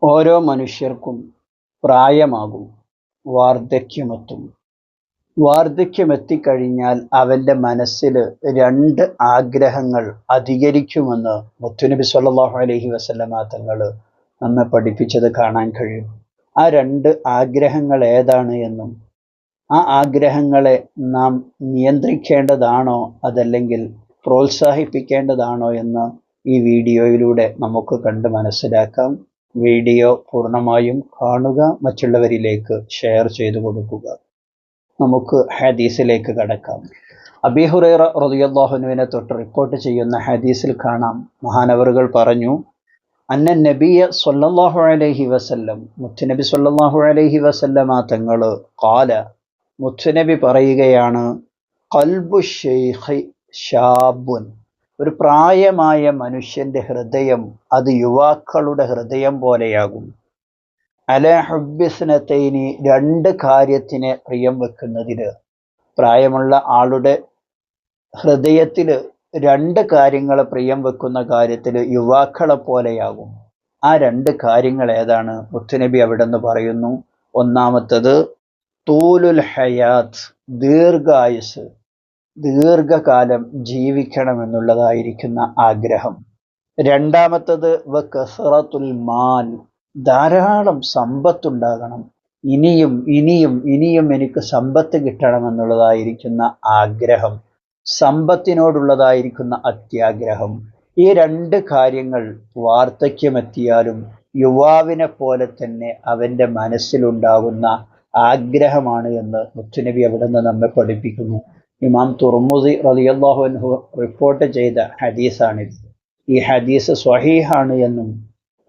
ഓരോ മനുഷ്യർക്കും പ്രായമാകും, വാർദ്ധക്യമെത്തും. വാർദ്ധക്യമെത്തിക്കഴിഞ്ഞാൽ അവൻ്റെ മനസ്സിൽ രണ്ട് ആഗ്രഹങ്ങൾ അധികരിക്കുമെന്ന് മുത്തുനബി സ്വല്ലല്ലാഹു അലൈഹി വസല്ലമ തങ്ങൾ നമ്മെ പഠിപ്പിച്ചത് കാണാൻ കഴിയും. ആ രണ്ട് ആഗ്രഹങ്ങൾ ഏതാണ് എന്നും ആ ആഗ്രഹങ്ങളെ നാം നിയന്ത്രിക്കേണ്ടതാണോ അതല്ലെങ്കിൽ പ്രോത്സാഹിപ്പിക്കേണ്ടതാണോ എന്ന് ഈ വീഡിയോയിലൂടെ നമുക്ക് കണ്ട് മനസ്സിലാക്കാം. വീഡിയോ പൂർണ്ണമായും കാണുക, മറ്റുള്ളവരിലേക്ക് ഷെയർ ചെയ്തു കൊടുക്കുക. നമുക്ക് ഹദീസിലേക്ക് കടക്കാം. അബീ ഹുറൈറ റളിയല്ലാഹു അൻഹുവിനെ തൊട്ട് റിപ്പോർട്ട് ചെയ്യുന്ന ഹദീസിൽ കാണാം, മഹാനവറുകൾ പറഞ്ഞു, അന്ന നബിയ സ്വല്ലല്ലാഹു അലൈഹി വസല്ലം, മുത്തുനബി സ്വല്ലല്ലാഹു അലൈഹി വസല്ലമ തങ്ങൾ ഖാല, മുത്തുനബി പറയുകയാണ്, ഖൽബു ശൈഖി ഷാബുൻ, ഒരു പ്രായമായ മനുഷ്യന്റെ ഹൃദയം അത് യുവാക്കളുടെ ഹൃദയം പോലെയാകും. അല ഹുബ്ബിസ്നതൈനി, രണ്ട് കാര്യത്തിനെ പ്രിയം വെക്കുന്നതിന്. പ്രായമുള്ള ആളുടെ ഹൃദയത്തിൽ രണ്ട് കാര്യങ്ങളെ പ്രിയം വെക്കുന്ന കാര്യത്തിൽ യുവാക്കളെ പോലെയാകും. ആ രണ്ട് കാര്യങ്ങൾ ഏതാണ്? മുത്തുനബി അവിടെ നിന്ന് പറയുന്നു, ഒന്നാമത്തത് തൂലുൽ ഹയാത്ത്, ദീർഘായുസ്, ദീർഘകാലം ജീവിക്കണമെന്നുള്ളതായിരിക്കുന്ന ആഗ്രഹം. രണ്ടാമത്തത് വകസറത്തുൽ മാൽ, ധാരാളം സമ്പത്തുണ്ടാകണം, ഇനിയും ഇനിയും ഇനിയും എനിക്ക് സമ്പത്ത് കിട്ടണമെന്നുള്ളതായിരിക്കുന്ന ആഗ്രഹം, സമ്പത്തിനോടുള്ളതായിരിക്കുന്ന അത്യാഗ്രഹം. ഈ രണ്ട് കാര്യങ്ങൾ വാർദ്ധക്യമെത്തിയാലും യുവാവിനെ പോലെ തന്നെ അവൻ്റെ മനസ്സിലുണ്ടാകുന്ന ആഗ്രഹമാണ് എന്ന് മുത്തുനബി അവിടെ നിന്ന് നമ്മെ പഠിപ്പിക്കുന്നു. ഇമാം തുർമുദി റളിയല്ലാഹു അൻഹു റിപ്പോർട്ട് ചെയ്ത ഹദീസാണിത്. ഈ ഹദീസ് സ്വഹീഹാണ് എന്നും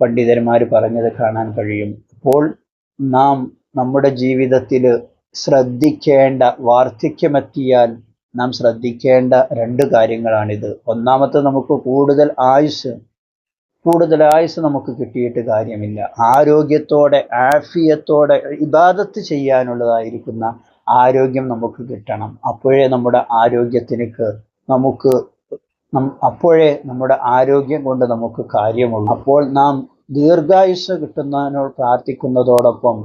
പണ്ഡിതന്മാർ പറഞ്ഞത് കാണാൻ കഴിയും. അപ്പോൾ നാം നമ്മുടെ ജീവിതത്തിൽ ശ്രദ്ധിക്കേണ്ട, വാർദ്ധക്യമെത്തിയാൽ നാം ശ്രദ്ധിക്കേണ്ട രണ്ട് കാര്യങ്ങളാണിത്. ഒന്നാമത്തെ, നമുക്ക് കൂടുതൽ ആയുസ് നമുക്ക് കിട്ടിയിട്ട് കാര്യമില്ല. ആരോഗ്യത്തോടെ, ആഫിയത്തോടെ ഇബാദത്ത് ചെയ്യാനുള്ളതായിരിക്കുന്ന ആരോഗ്യം നമുക്ക് കിട്ടണം. അപ്പോഴേ നമ്മുടെ ആരോഗ്യം കൊണ്ട് നമുക്ക് കാര്യമുള്ളൂ. അപ്പോൾ നാം ദീർഘായുസ് കിട്ടുന്നതിനോട് പ്രാർത്ഥിക്കുന്നതോടൊപ്പം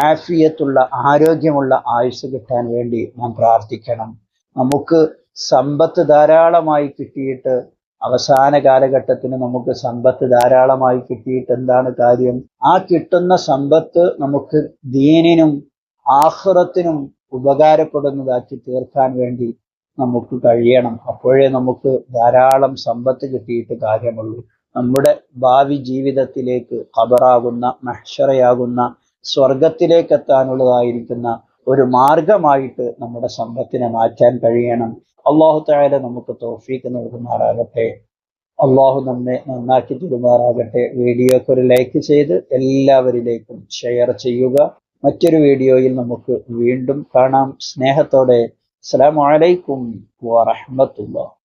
ആഫിയത്തുള്ള, ആരോഗ്യമുള്ള ആയുസ് കിട്ടാൻ വേണ്ടി നാം പ്രാർത്ഥിക്കണം. നമുക്ക് സമ്പത്ത് ധാരാളമായി കിട്ടിയിട്ട്, അവസാന കാലഘട്ടത്തിന് നമുക്ക് സമ്പത്ത് ധാരാളമായി കിട്ടിയിട്ട് എന്താണ് കാര്യം? ആ കിട്ടുന്ന സമ്പത്ത് നമുക്ക് ദീനിനും ആഖിറത്തിനും ഉപകാരപ്പെടുന്നതാക്കി തീർക്കാൻ വേണ്ടി നമുക്ക് കഴിയണം. അപ്പോഴേ നമുക്ക് ധാരാളം സമ്പത്ത് കിട്ടിയിട്ട് കാര്യമുള്ളൂ. നമ്മുടെ ഭാവി ജീവിതത്തിലേക്ക്, ഖബറാകുന്ന, മഹ്ശറയാകുന്ന സ്വർഗത്തിലേക്ക് എത്താനുള്ളതായിരിക്കുന്ന ഒരു മാർഗമായിട്ട് നമ്മുടെ സമ്പത്തിനെ മാറ്റാൻ കഴിയണം. അല്ലാഹു തആല നമുക്ക് തൗഫീഖ് നൽകുമാറാകട്ടെ. അള്ളാഹു നമ്മെ നന്നാക്കി തരുമാറാകട്ടെ. വീഡിയോക്ക് ഒരു ലൈക്ക് ചെയ്ത് എല്ലാവരിലേക്കും ഷെയർ ചെയ്യുക. മറ്റൊരു വീഡിയോയിൽ നമുക്ക് വീണ്ടും കാണാം. സ്നേഹത്തോടെ, അസ്സലാമു അലൈക്കും വറഹ്മത്തുള്ളാഹി.